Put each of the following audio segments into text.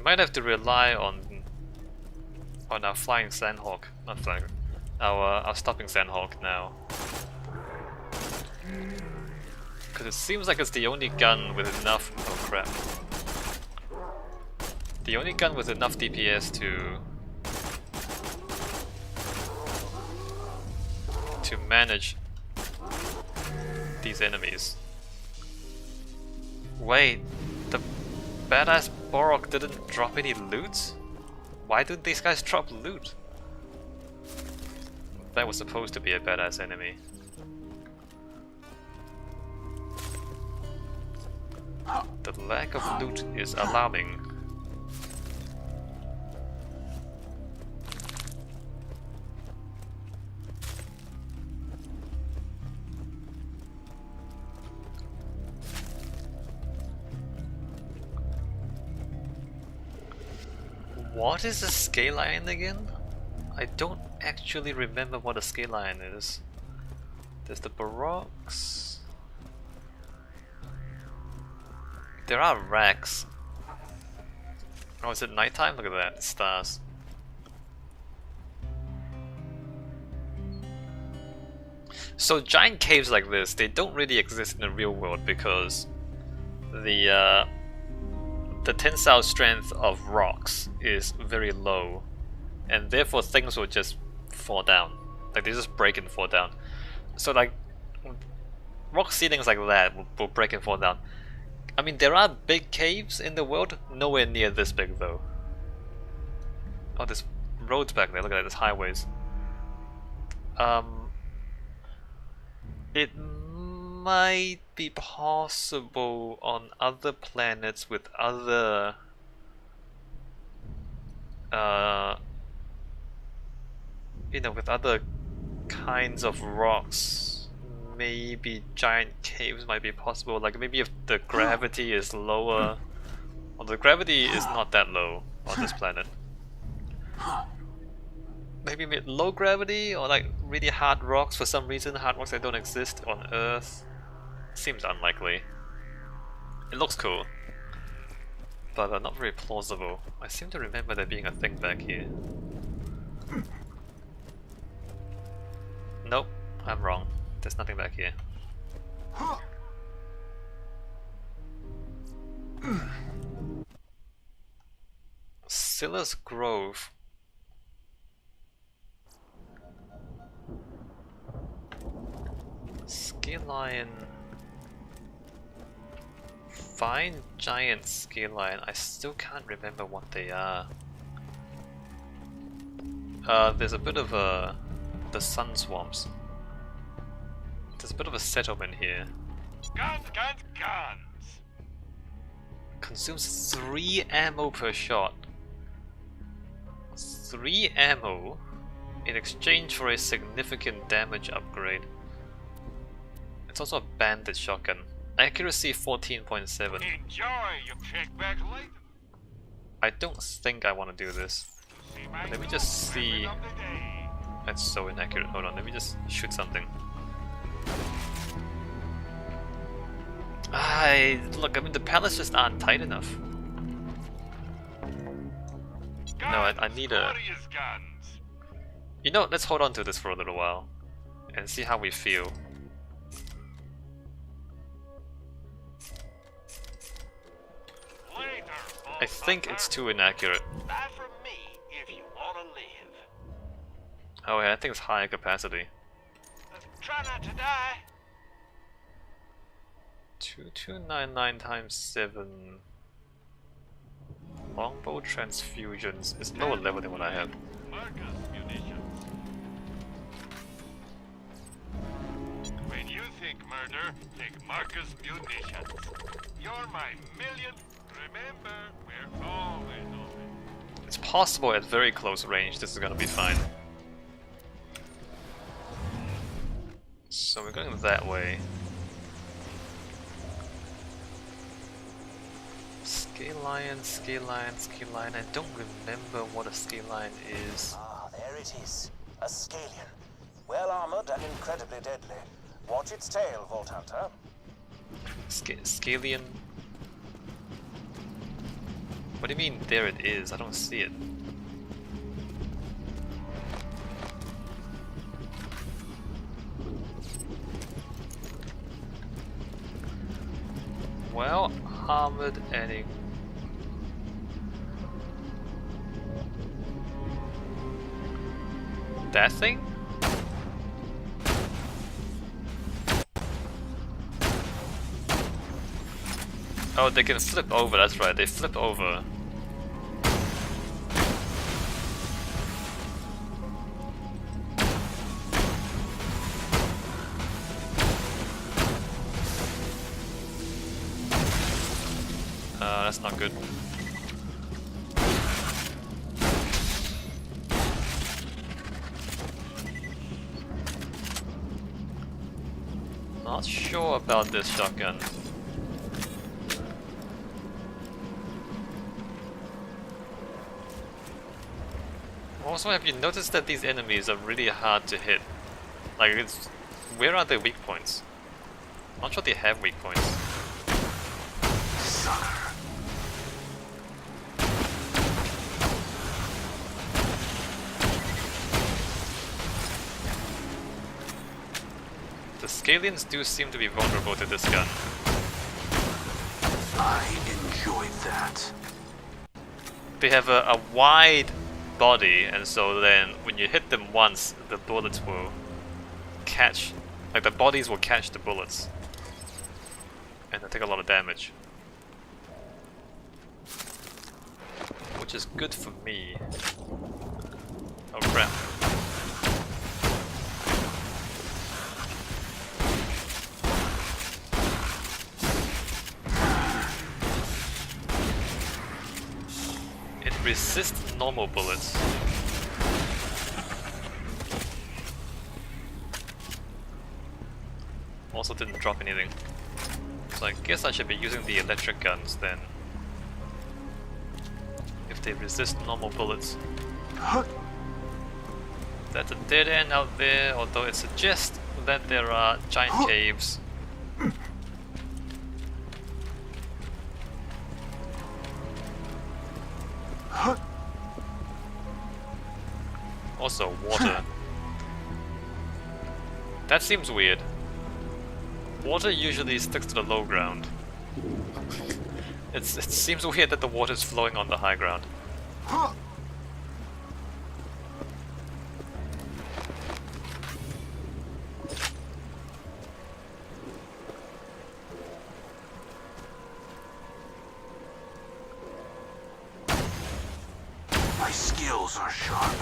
might have to rely on our flying sandhawk, not flying, our stopping sandhawk now. Because it seems like it's the only gun with enough. Oh crap! The only gun with enough DPS to manage these enemies. Wait, the badass Borok didn't drop any loot? Why didn't these guys drop loot? That was supposed to be a badass enemy. The lack of loot is alarming. What is a Scalion again? I don't actually remember what a Scalion is. There's the Baroques. There are racks. Oh, is it nighttime? Look at that, stars. So giant caves like this, they don't really exist in the real world because the tensile strength of rocks is very low, and therefore things will just fall down. Like they just break and fall down. So like rock ceilings like that will break and fall down. I mean, there are big caves in the world, nowhere near this big though. Oh, there's roads back there, look at that, there's highways. It might be possible on other planets with other you know, with other kinds of rocks. Maybe giant caves might be possible, like maybe if the gravity is lower. Well, the gravity is not that low on this planet. Maybe low gravity or like really hard rocks for some reason, hard rocks that don't exist on Earth. Seems unlikely. It looks cool, but not very plausible. I seem to remember there being a thing back here. Nope, I'm wrong. There's nothing back here. Scylla's Grove. Scalion. Find giant Scalion. I still can't remember what they are. There's a bit of the sun swamps. There's a bit of a settlement here. Guns, guns, guns! Consumes 3 ammo per shot. 3 ammo in exchange for a significant damage upgrade. It's also a bandit shotgun. Accuracy 14.7. Enjoy your kickback later. I don't think I want to do this. Let me just see. That's so inaccurate. Hold on, let me just shoot something. Look, I mean the pallets just aren't tight enough. No, I need a... You know, let's hold on to this for a little while and see how we feel. I think it's too inaccurate. Oh yeah, I think it's higher capacity. Try not to die. 2299 times 7. Longbow transfusions is lower level than what I have. Marcus munitions. When you think murder, think Marcus munitions. You're my million. Remember, we're always open. It's possible at very close range this is gonna be fine. So we're going that way. Scalion, Scalion, Scalion. I don't remember what a Scalion is. Ah, there it is. A Scalion. Well armored and incredibly deadly. Watch its tail, Vault Hunter. Scalion. What do you mean, there it is? I don't see it. Well, armored any... That thing? Oh, they can flip over, that's right, they flip over. That's not good. Not sure about this shotgun. Also, have you noticed that these enemies are really hard to hit? Like, it's... where are their weak points? I'm not sure they have weak points. Sucker. The Scalians do seem to be vulnerable to this gun. I enjoyed that. They have a wide body, and so then when you hit them once, the bullets will catch, like the bodies will catch the bullets, and they take a lot of damage, which is good for me. Oh crap. It resists normal bullets. Also didn't drop anything. So I guess I should be using the electric guns then. If they resist normal bullets. That's a dead end out there, although it suggests that there are giant caves. Also, water. That seems weird. Water usually sticks to the low ground. It seems weird that the water is flowing on the high ground. My skills are sharp.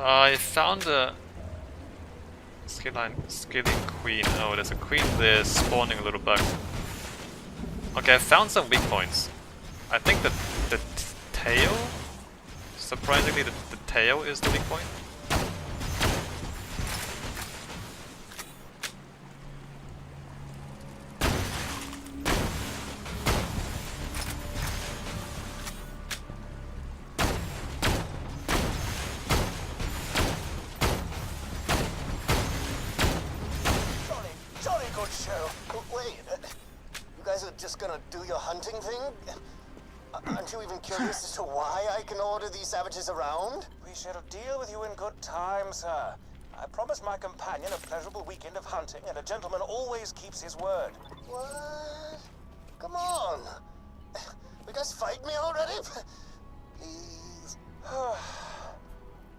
I found a scaling queen. Oh, there's a queen there spawning a little bug. Okay, I found some weak points. I think that the tail, surprisingly, the tail is the weak point. Aren't you even curious as to why I can order these savages around? We shall deal with you in good time, sir. I promised my companion a pleasurable weekend of hunting, and a gentleman always keeps his word. What? Come on. You guys fight me already? Please.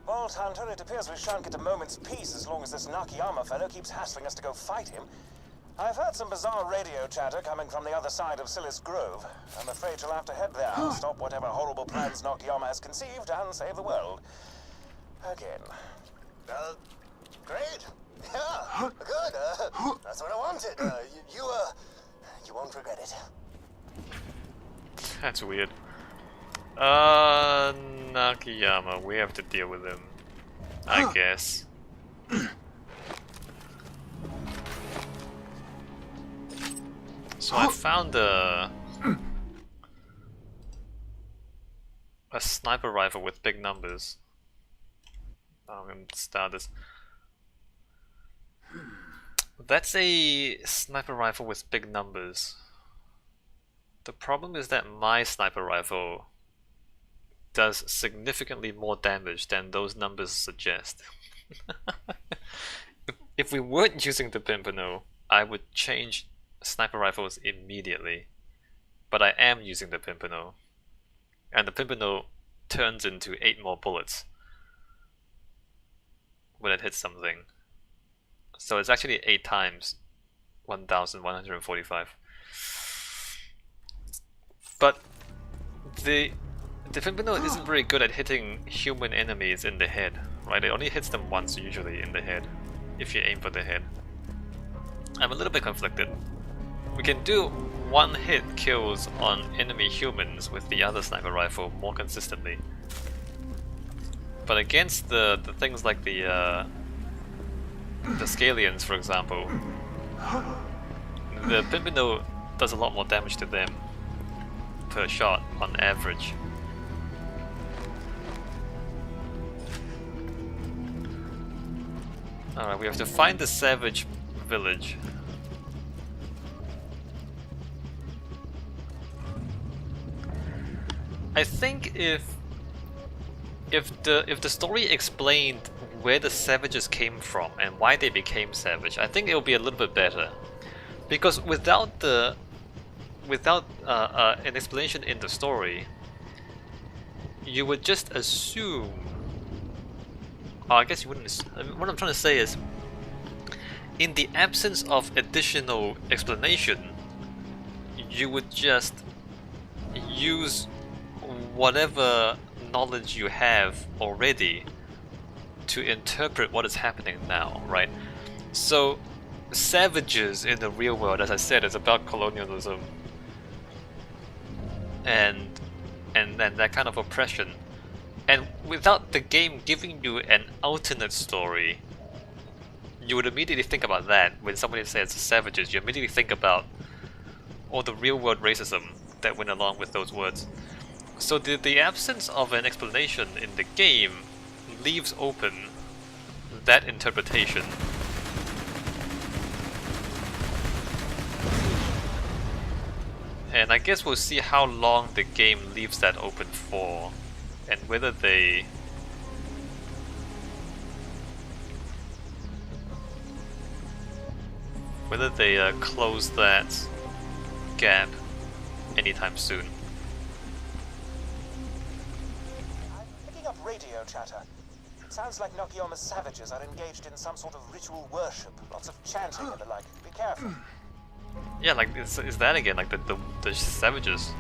Vault Hunter, it appears we shan't get a moment's peace as long as this Nakayama fellow keeps hassling us to go fight him. I've heard some bizarre radio chatter coming from the other side of Silas Grove. I'm afraid you'll have to head there, stop whatever horrible plans Nakayama has conceived, and save the world. Again. Great. Yeah, good. That's what I wanted. You won't regret it. That's weird. Nakayama, we have to deal with him, I guess. So I found a sniper rifle with big numbers. I'm gonna start this. That's a sniper rifle with big numbers. The problem is that my sniper rifle does significantly more damage than those numbers suggest. If we weren't using the Pimpernel, I would change sniper rifles immediately. But I am using the Pimpernel. And the Pimpernel turns into 8 more bullets when it hits something. So it's actually 8 times 1145. But the Pimpernel isn't very good at hitting human enemies in the head, right? It only hits them once usually in the head, if you aim for the head. I'm a little bit conflicted. We can do one-hit kills on enemy humans with the other sniper rifle more consistently. But against the things like the Scalians, for example, the Pimpernel does a lot more damage to them per shot on average. Alright, we have to find the savage village. I think if the story explained where the savages came from and why they became savage, I think it would be a little bit better. Because without an explanation in the story, you would just assume. Oh, I guess you wouldn't. What I'm trying to say is, in the absence of additional explanation, you would just use whatever knowledge you have already to interpret what is happening now, right? So, savages in the real world, as I said, is about colonialism and then that kind of oppression. And without the game giving you an alternate story, you would immediately think about that. When somebody says savages, you immediately think about all the real world racism that went along with those words. So the absence of an explanation in the game leaves open that interpretation. And I guess we'll see how long the game leaves that open for, and whether they close that gap anytime soon. I'm picking up radio chatter. It sounds like Nakayama's savages are engaged in some sort of ritual worship. Lots of chanting and the like. Be careful. Yeah, like is that again? Like the savages.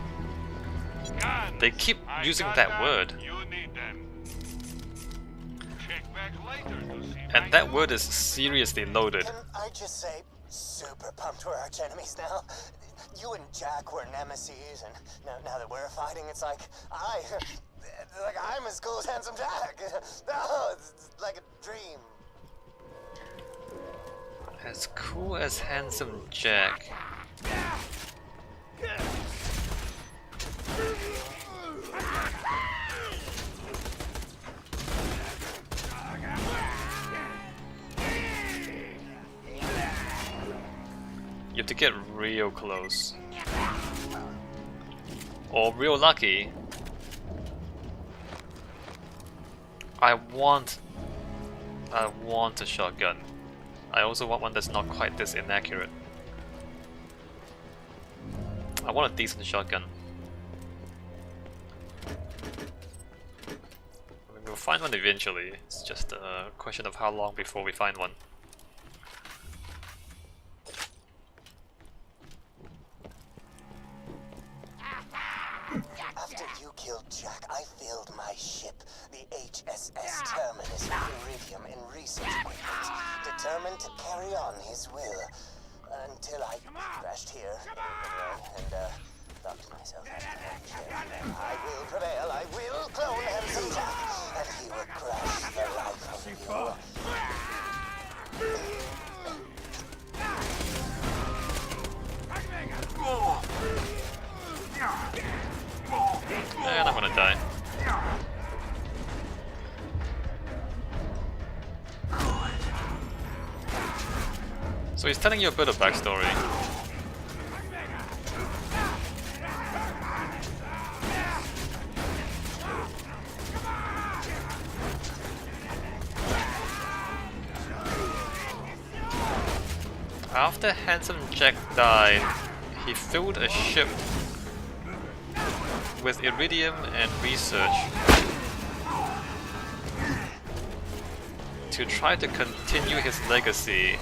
Guns. They keep I using got that them. word. You need them. Check back later to see And my that new word is seriously loaded. Can I just say, super pumped we're arch enemies now. You and Jack were nemesis, and now that we're fighting, it's like I'm as cool as Handsome Jack. No, it's like a dream. As cool as Handsome Jack. You have to get real close. Or real lucky. I want a shotgun. I also want one that's not quite this inaccurate. I want a decent shotgun. I mean, we'll find one eventually. It's just a question of how long before we find one. After you killed Jack, I filled my ship, the HSS Terminus, with iridium and research equipment, determined to carry on his will. Until I crashed here, anyway, and locked myself out of the chair. I will prevail. I will clone Handsome Jack, and he will crush the life of you. And I'm gonna die. So he's telling you a bit of backstory. After Handsome Jack died, he filled a ship with iridium and research to try to continue his legacy.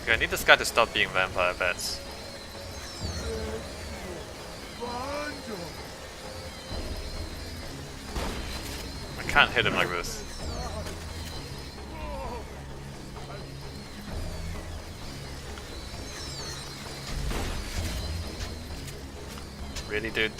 Okay, I need this guy to stop being vampire bats. I can't hit him like this. Really, dude?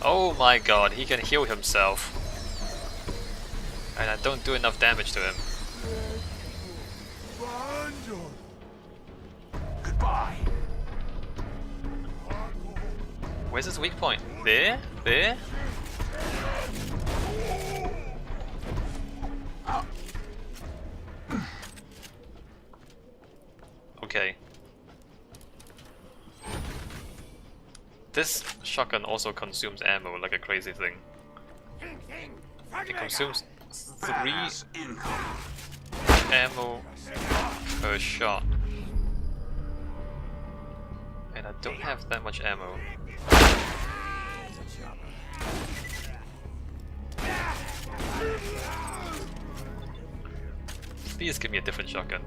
Oh my god, he can heal himself. And I don't do enough damage to him. Goodbye. Where's his weak point? There? There? Okay. This shotgun also consumes ammo like a crazy thing. It consumes 3 ammo per shot. And I don't have that much ammo. Please give me a different shotgun.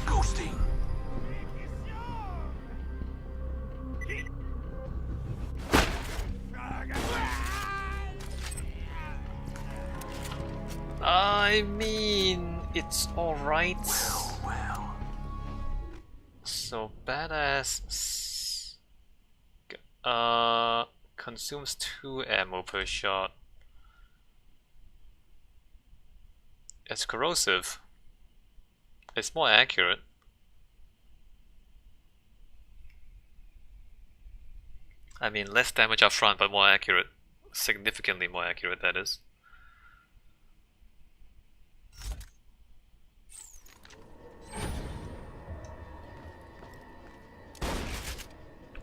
Ghosting. I mean, it's alright. Well. So badass consumes 2 ammo per shot. It's corrosive. It's more accurate. I mean, less damage up front, but more accurate. Significantly more accurate, that is.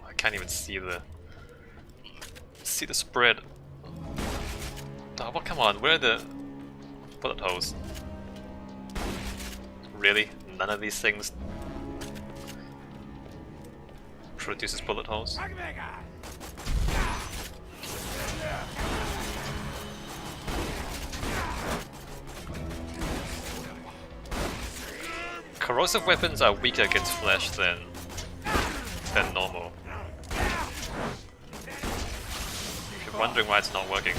I can't even see the spread. Oh, well, come on, where are the bullet holes? Really? None of these things produces bullet holes? Corrosive weapons are weaker against flesh than normal. If you're wondering why it's not working.